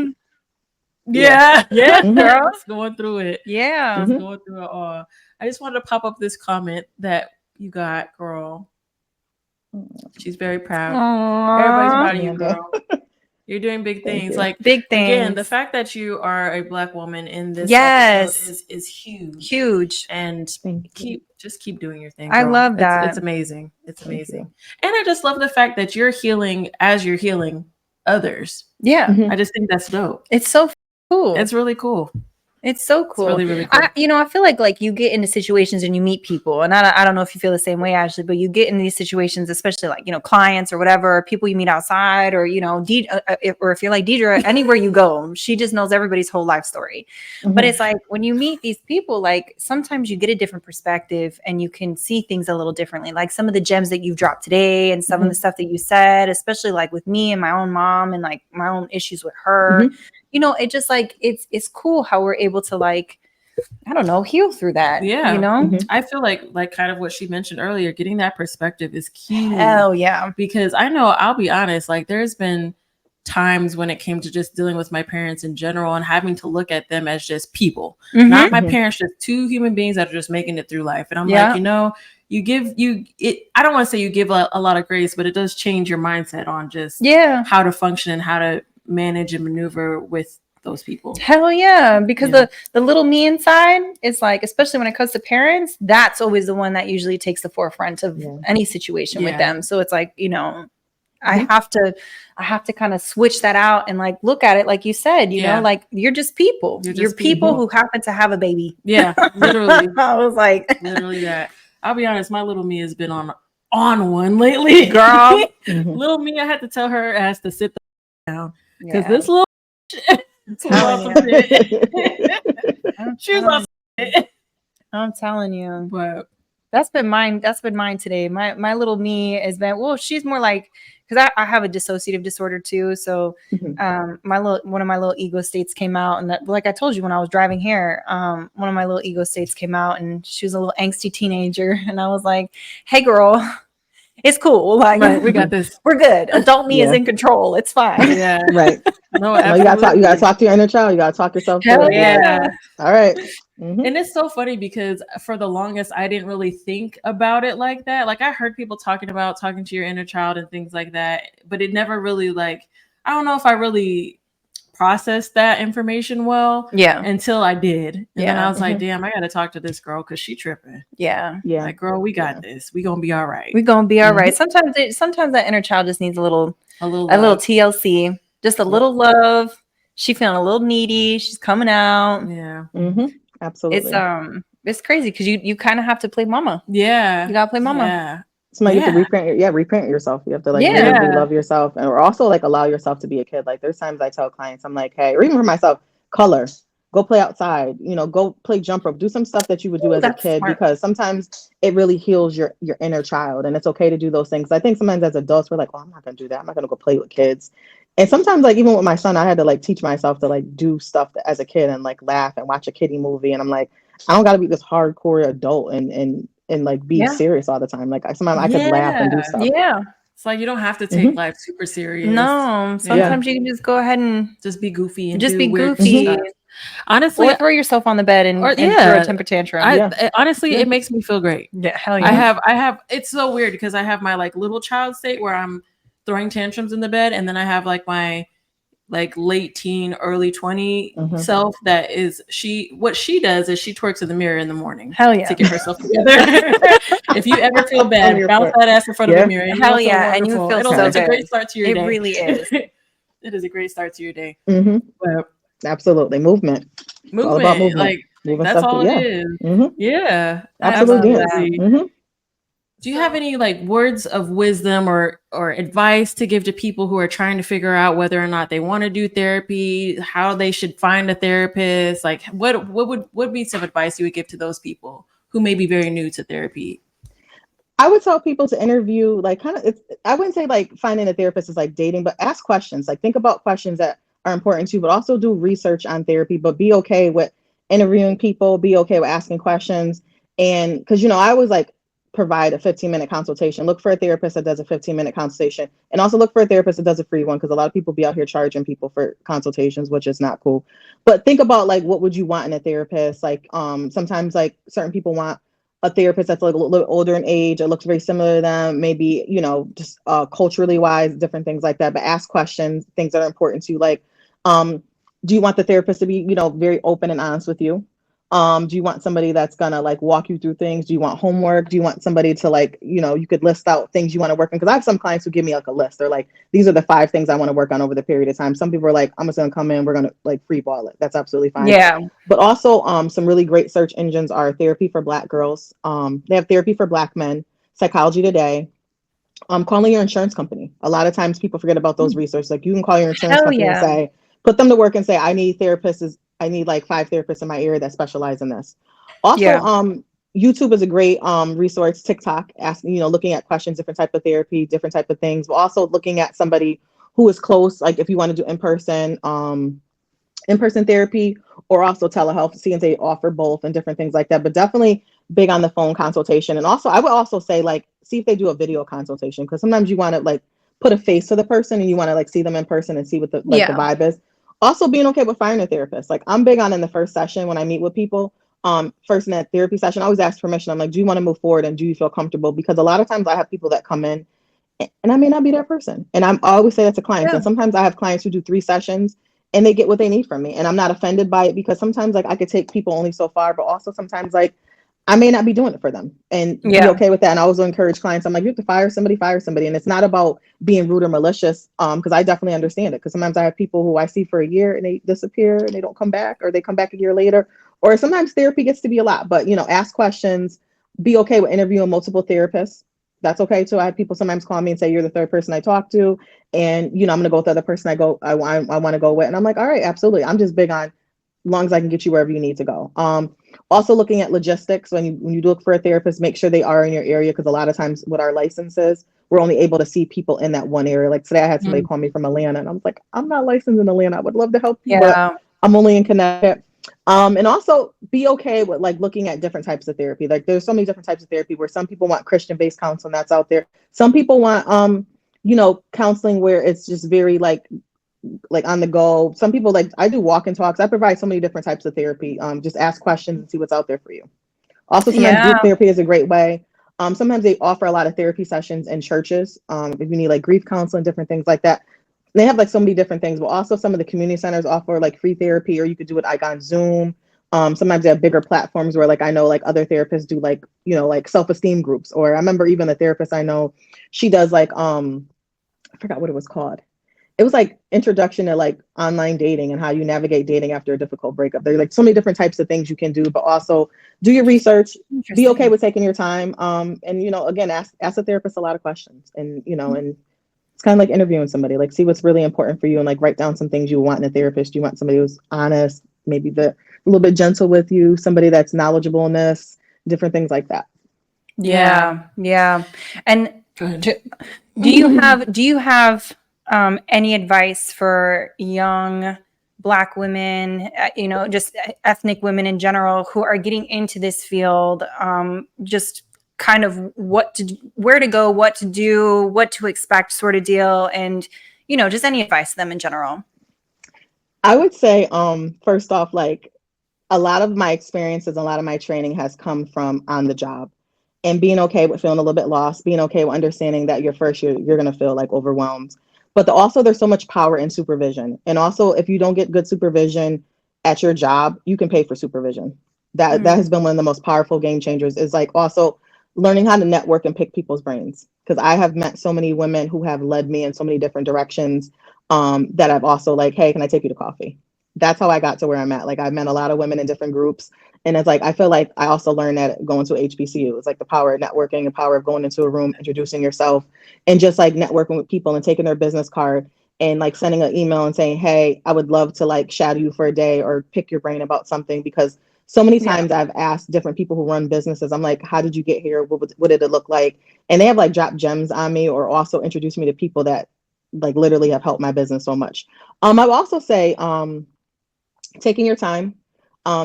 girl, just going through it. Yeah. Just going through it all. I just wanted to pop up this comment that you got, girl. She's very proud. Aww. Everybody's proud of you, girl. You're doing big things. Like big things. Again, the fact that you are a Black woman in this episode is huge. Huge. And keep doing your thing. I girl. love that. It's amazing. It's amazing. And I just love the fact that you're healing as you're healing others. Yeah. I just think that's dope. It's so cool. It's really cool. It's so cool. It's really, really cool. I feel like you get into situations and you meet people, and I don't know if you feel the same way, Ashley, but you get in these situations, especially like, you know, clients or whatever, people you meet outside, or, you know, or if you're like Deidre, anywhere you go, she just knows everybody's whole life story. But it's like when you meet these people, like sometimes you get a different perspective and you can see things a little differently. Like some of the gems that you've dropped today and some of the stuff that you said, especially like with me and my own mom and like my own issues with her. You know, it just like it's cool how we're able to like, I don't know, heal through that. Yeah. You know, I feel like kind of what she mentioned earlier, getting that perspective is key. Hell yeah. Because I know, I'll be honest, like there's been times when it came to just dealing with my parents in general and having to look at them as just people, not my parents, just two human beings that are just making it through life. And I'm like, you know, I don't want to say you give a lot of grace, but it does change your mindset on just how to function and how to manage and maneuver with those people. Hell yeah. Because the little me inside is like, especially when it comes to parents, that's always the one that usually takes the forefront of any situation with them. So it's like, you know, I have to kind of switch that out and like look at it like you said, you know, like you're just people. You're people who happen to have a baby. Yeah, literally. I was like, literally that. I'll be honest, my little me has been on one lately, girl. Little me, I had to tell her ass to sit down because this little she was on some shit. I'm telling you. But That's been mine. That's been mine today. My little me has been, well, she's more like, because I have a dissociative disorder too. So one of my little ego states came out, and that, like I told you when I was driving here, one of my little ego states came out, and she was a little angsty teenager, and I was like, hey girl, it's cool. Like, right, we got this. we're good. Adult me is in control. It's fine. Yeah. Right. No, No, you gotta talk. You gotta talk to your inner child. You gotta talk yourself Hell through it. yeah. All right. Mhm. And it's so funny because for the longest, I didn't really think about it like that. Like I heard people talking about talking to your inner child and things like that, but it never really like, I don't know if I really processed that information well until I did. And then I was like, damn, I got to talk to this girl because she tripping. Yeah. Like, girl, we got this. We going to be all right. We're going to be all right. Sometimes that inner child just needs a little TLC, just a little love. She feeling a little needy. She's coming out. Yeah. Absolutely. It's crazy because you kind of have to play mama. Yeah. You gotta play mama. Yeah. You have to reparent yourself. You have to like really love yourself, and or also like allow yourself to be a kid. Like there's times I tell clients, I'm like, hey, or even for myself, color, go play outside, go play jump rope, do some stuff that you would do as a kid, because sometimes it really heals your inner child, and it's okay to do those things. I think sometimes as adults we're like, oh, I'm not gonna do that. I'm not gonna go play with kids. And sometimes like even with my son, I had to like teach myself to like do stuff as a kid and like laugh and watch a kiddie movie. And I'm like, I don't gotta be this hardcore adult and like be serious all the time. Like sometimes I could laugh and do stuff. Yeah. It's like you don't have to take life super serious. No. Sometimes you can just go ahead and just be goofy and just do be weird goofy. stuff. Honestly, or throw yourself on the bed and throw a temper tantrum. Honestly, it makes me feel great. Yeah, hell yeah. I have it's so weird because I have my like little child state where I'm throwing tantrums in the bed, and then I have like my like late teen, early 20 self that is what she does is she twerks in the mirror in the morning. Hell yeah. To get herself together. If you ever feel bad, bounce that ass in front of the mirror. And hell yeah. And you feel so It's a great start to your day. It really is. It is a great start to your day. But, absolutely. Movement. All about movement. Like that's all it is. Yeah. Absolutely. Do you have any like words of wisdom or advice to give to people who are trying to figure out whether or not they want to do therapy, how they should find a therapist? Like what would be some advice you would give to those people who may be very new to therapy? I would tell people to interview, like I wouldn't say like finding a therapist is like dating, but ask questions. Like think about questions that are important to you, but also do research on therapy, but be okay with interviewing people, be okay with asking questions. And because, I always like provide a 15-minute consultation. Look for a therapist that does a 15-minute consultation, and also look for a therapist that does a free one, because a lot of people be out here charging people for consultations, which is not cool. But think about like what would you want in a therapist? Like sometimes like certain people want a therapist that's like a little older in age or looks very similar to them, maybe just culturally wise, different things like that. But ask questions, things that are important to you, like do you want the therapist to be very open and honest with you? Do you want somebody that's gonna like walk you through things? Do you want homework? Do you want somebody to like, you could list out things you want to work on? Because I have some clients who give me like a list. They're like, these are the 5 things I want to work on over the period of time. Some people are like, I'm just gonna come in, we're gonna like free ball it. That's absolutely fine. Yeah. But also some really great search engines are Therapy for Black Girls. They have Therapy for Black Men, Psychology Today. Calling your insurance company. A lot of times people forget about those resources. Like you can call your insurance company and say, put them to work and say, I need like 5 therapists in my area that specialize in this. Also, YouTube is a great resource. TikTok, asking, looking at questions, different type of therapy, different type of things, but also looking at somebody who is close, like if you want to do in-person therapy or also telehealth, see if they offer both and different things like that. But definitely big on the phone consultation. And also I would also say like, see if they do a video consultation, because sometimes you want to like put a face to the person and you want to like see them in person and see what the vibe is. Also being okay with firing a therapist. Like I'm big on in the first session when I meet with people, first in that therapy session, I always ask permission. I'm like, do you want to move forward and do you feel comfortable? Because a lot of times I have people that come in and I may not be that person. And I always say that to clients. And sometimes I have clients who do 3 sessions and they get what they need from me. And I'm not offended by it, because sometimes like I could take people only so far, but also sometimes like I may not be doing it for them, and be okay with that. And I always encourage clients. I'm like, you have to fire somebody. And it's not about being rude or malicious. Because I definitely understand it. Because sometimes I have people who I see for a year and they disappear and they don't come back, or they come back a year later, or sometimes therapy gets to be a lot, but ask questions, be okay with interviewing multiple therapists. That's okay too. I have people sometimes call me and say, you're the 3rd person I talk to. And, I'm going to go with the other person I want to go with. And I'm like, all right, absolutely. I'm just big on long as I can get you wherever you need to go. Also looking at logistics, when you look for a therapist, make sure they are in your area, because a lot of times with our licenses, we're only able to see people in that one area. Like today I had somebody call me from Atlanta, and I was like, I'm not licensed in Atlanta. I would love to help you, but I'm only in Connecticut. And also be okay with like looking at different types of therapy. Like there's so many different types of therapy where some people want Christian-based counseling that's out there. Some people want, counseling where it's just very like on the go. Some people like, I do walk and talks. I provide so many different types of therapy. Just ask questions and see what's out there for you. Also, sometimes group therapy is a great way. Sometimes they offer a lot of therapy sessions in churches. If you need like grief counseling, different things like that. They have like so many different things, but also some of the community centers offer like free therapy, or you could do it like on Zoom. Sometimes they have bigger platforms where like I know like other therapists do like, like self-esteem groups. Or I remember even the therapist I know, she does like, I forgot what it was called. It was like introduction to like online dating and how you navigate dating after a difficult breakup. There's like so many different types of things you can do, but also do your research, be okay with taking your time. And, again, ask the therapist a lot of questions, and, and it's kind of like interviewing somebody, like see what's really important for you, and like write down some things you want in a therapist. You want somebody who's honest, maybe a little bit gentle with you, somebody that's knowledgeable in this, different things like that. Yeah. And do you have any advice for young Black women, just ethnic women in general who are getting into this field, just kind of where to go, what to do, what to expect sort of deal, and, just any advice to them in general? I would say, first off, like a lot of my experiences, a lot of my training has come from on the job, and being okay with feeling a little bit lost, being okay with understanding that your first year, you're going to feel like overwhelmed. But also there's so much power in supervision. And also if you don't get good supervision at your job, you can pay for supervision. That has been one of the most powerful game changers, is like also learning how to network and pick people's brains. Because I have met so many women who have led me in so many different directions, that I've also like, hey, can I take you to coffee? That's how I got to where I'm at. Like I've met a lot of women in different groups. And it's like, I feel like I also learned that going to HBCU. It's like the power of networking, the power of going into a room, introducing yourself, and just like networking with people and taking their business card and like sending an email and saying, hey, I would love to like shadow you for a day or pick your brain about something. Because so many times I've asked different people who run businesses, I'm like, how did you get here? What did it look like? And they have like dropped gems on me, or also introduced me to people that like literally have helped my business so much. I would also say, taking your time,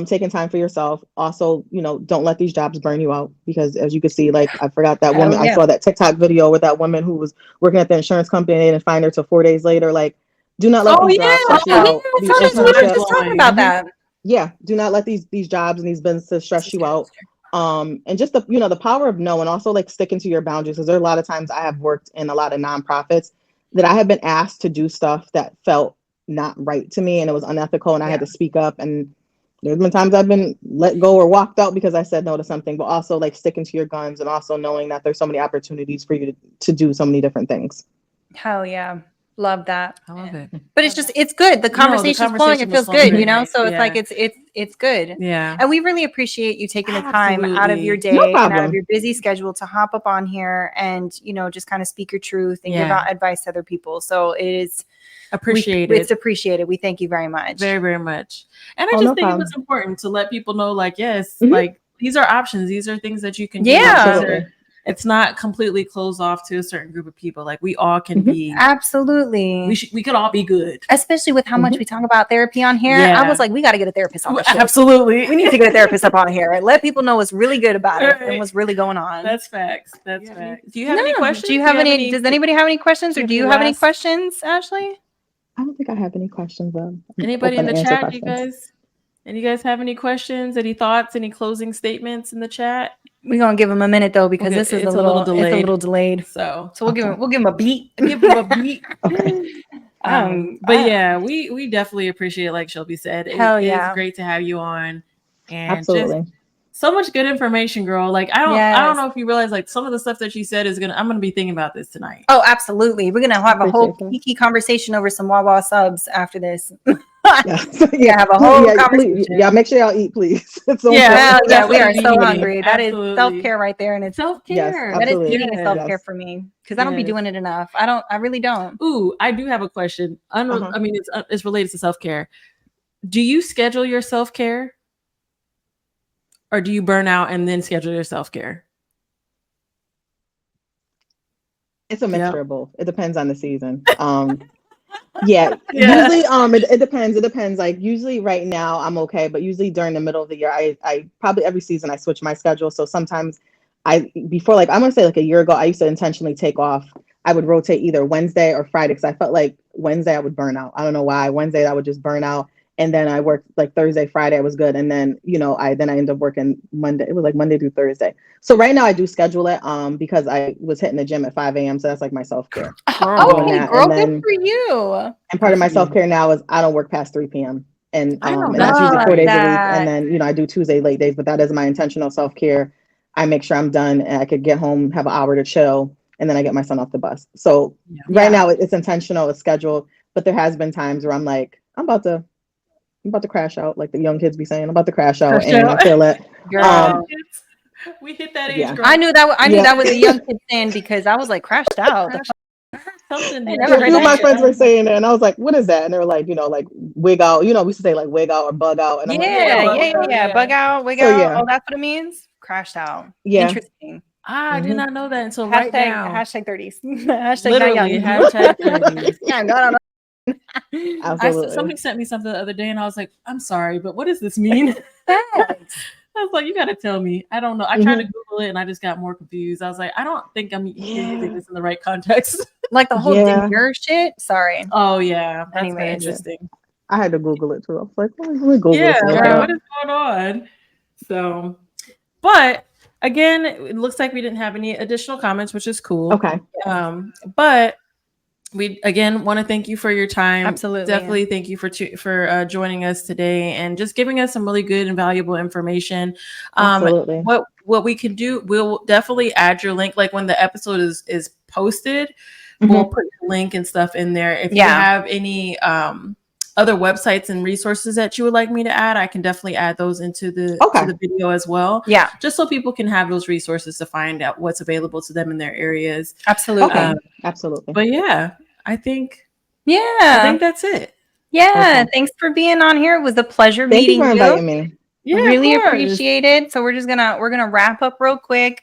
taking time for yourself. Also, don't let these jobs burn you out, because as you can see, like I forgot that woman, I saw that TikTok video with that woman who was working at the insurance company and didn't find her till 4 days later. Like, do not let these jobs stress you out. We were just talking about that. Yeah, do not let these jobs and these businesses stress you out. And just the power of no, and also like sticking to your boundaries. Because there are a lot of times I have worked in a lot of nonprofits that I have been asked to do stuff that felt not right to me, and it was unethical, and I had to speak up. And there's been times I've been let go or walked out because I said no to something. But also like sticking to your guns, and also knowing that there's so many opportunities for you to do so many different things. Hell yeah. Love that. I love it. But it's good. The conversation's flowing. It feels good, so it's like it's good. Yeah. And we really appreciate you taking the time out of your day and out of your busy schedule to hop up on here and just kind of speak your truth and give out advice to other people. So it is appreciated. It's appreciated. We thank you very much. Very, very much. And I just think it was important to let people know, like, yes, like these are options. These are things that you can do. Yeah. It's not completely closed off to a certain group of people. Like we all can be. Absolutely. We could all be good. Especially with how much we talk about therapy on here. I was like, we got to get a therapist on the show. Absolutely. We need to get a therapist up on here and let people know what's really good about it and what's really going on. That's facts. That's facts. Do you have any questions? Do you have any? Does anybody have any questions, or do you have any questions, Ashley? I don't think I have any questions. Anybody in the chat, you guys? And you guys have any questions, any thoughts, any closing statements in the chat? We're gonna give them a minute though, because this is a little delayed. So we'll give them a beat. Give them a beat. Okay. But yeah, we definitely appreciate it, like Shelby said. It's great to have you on. And absolutely. Just so much good information, girl. Like I don't know if you realize, like some of the stuff that you said I'm gonna be thinking about this tonight. Oh, absolutely. We're gonna have a whole geeky conversation over some Wawa subs after this. Have a whole conversation. Please. Make sure y'all eat, please. We are so hungry. That is self-care right there, and it's self-care. That is eating self-care for me, because I don't be doing it enough. I really don't. Ooh, I do have a question. I mean, it's related to self-care. do you schedule your self-care? Or do you burn out and then schedule your self-care? It's a mixture Yep. of both. It depends on the season. Yeah, Yeah. usually it depends. It depends. Like usually right now I'm okay, but usually during the middle of the year, I probably every season I switch my schedule. So sometimes before, like I'm gonna say like a year ago, I used to intentionally take off. I would rotate either Wednesday or Friday because I felt like Wednesday I would burn out. I don't know why. Wednesday I would just burn out. And then I worked like Thursday, Friday, I was good. And then, I ended up working Monday. It was like Monday through Thursday. So right now I do schedule it because I was hitting the gym at 5 a.m. So that's like my self-care. Girl. Okay, that. girl, And good then for you. and part of my Good for you. self-care now is I don't work past 3 p.m. And I know and that's that's usually 4 right. days a week. And that. then, I do Tuesday late days, but that is my intentional self-care. I make sure I'm done and I could get home, have an hour to chill, and then I get my son off the bus. So Yeah. right now it's intentional, it's scheduled, but there has been times where I'm like, I'm about to crash out, like the young kids be saying, I'm about to crash out, Crash and out. I feel it. Girl. We hit that age, Yeah. girl. I knew that Yeah. was a young kid saying because I was like crashed out. Crash- Something. I did never A heard few of that my shit. friends were saying it, and I was like, "What is that?" And they were like, like wig out. We used to say like wig out or bug out, and I'm like, Yeah, bug yeah, out, yeah. yeah. Bug out, wig So, out. yeah. Oh, that's what it means? Crashed out. Yeah. Interesting. I did Mhm. not know that until right now. Hashtag 30s. Hashtag Literally, not young. hashtag 30s. Yeah, God, Absolutely. Somebody sent me something the other day, and I was like, "I'm sorry, but what does this mean?" Thanks. I was like, "You got to tell me." I don't know. I tried to Google it, and I just got more confused. I was like, "I don't think you're using this in the right context." Like the whole Yeah. demure shit. Sorry. Oh yeah, that's Anyway, very yeah. interesting. I had to Google it too. I was like, let me Google Yeah, this. like girl. what is going on? So, but again, it looks like we didn't have any additional comments, which is cool. Okay. But we again want to thank you for your time. Absolutely. Definitely thank you for joining us today and just giving us some really good and valuable information. Absolutely. What we can do, we'll definitely add your link. Like when the episode is posted, Mhm. we'll put your link and stuff in there. If you have any other websites and resources that you would like me to add, I can definitely add those into the to the video as well. Yeah. Just so people can have those resources to find out what's available to them in their areas. Absolutely. Okay. Absolutely. But yeah, I think Yeah. that's it. Yeah. Okay. Thanks for being on here. It was a pleasure Thank you meeting for inviting me. Yeah, really of course. appreciate it. So we're gonna wrap up real quick.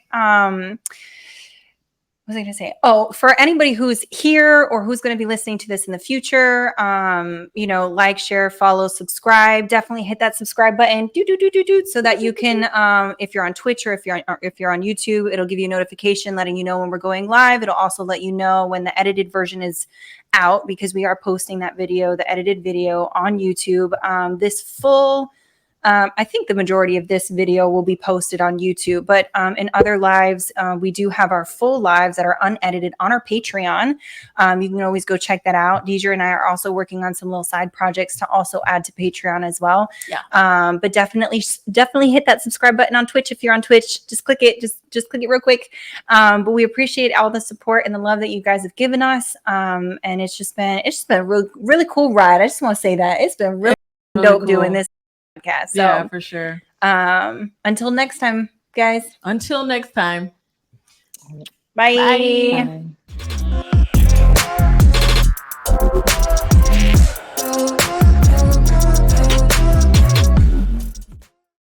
What was I gonna say? Oh, for anybody who's here or who's gonna be listening to this in the future, like, share, follow, subscribe. Definitely hit that subscribe button, so that you can, if you're on Twitch or if you're on YouTube, it'll give you a notification letting you know when we're going live. It'll also let you know when the edited version is out because we are posting that video, the edited video, on YouTube. This full. I think the majority of this video will be posted on YouTube, but in other lives, we do have our full lives that are unedited on our Patreon. You can always go check that out. Deidre and I are also working on some little side projects to also add to Patreon as well. Yeah. But definitely hit that subscribe button on Twitch. If you're on Twitch, just click it. Just click it real quick. But we appreciate all the support and the love that you guys have given us. And it's just been a really cool ride. I just want to say that it's been really dope doing this podcast. So, yeah, for sure. Until next time, guys. Until next time. Bye. Bye. Bye.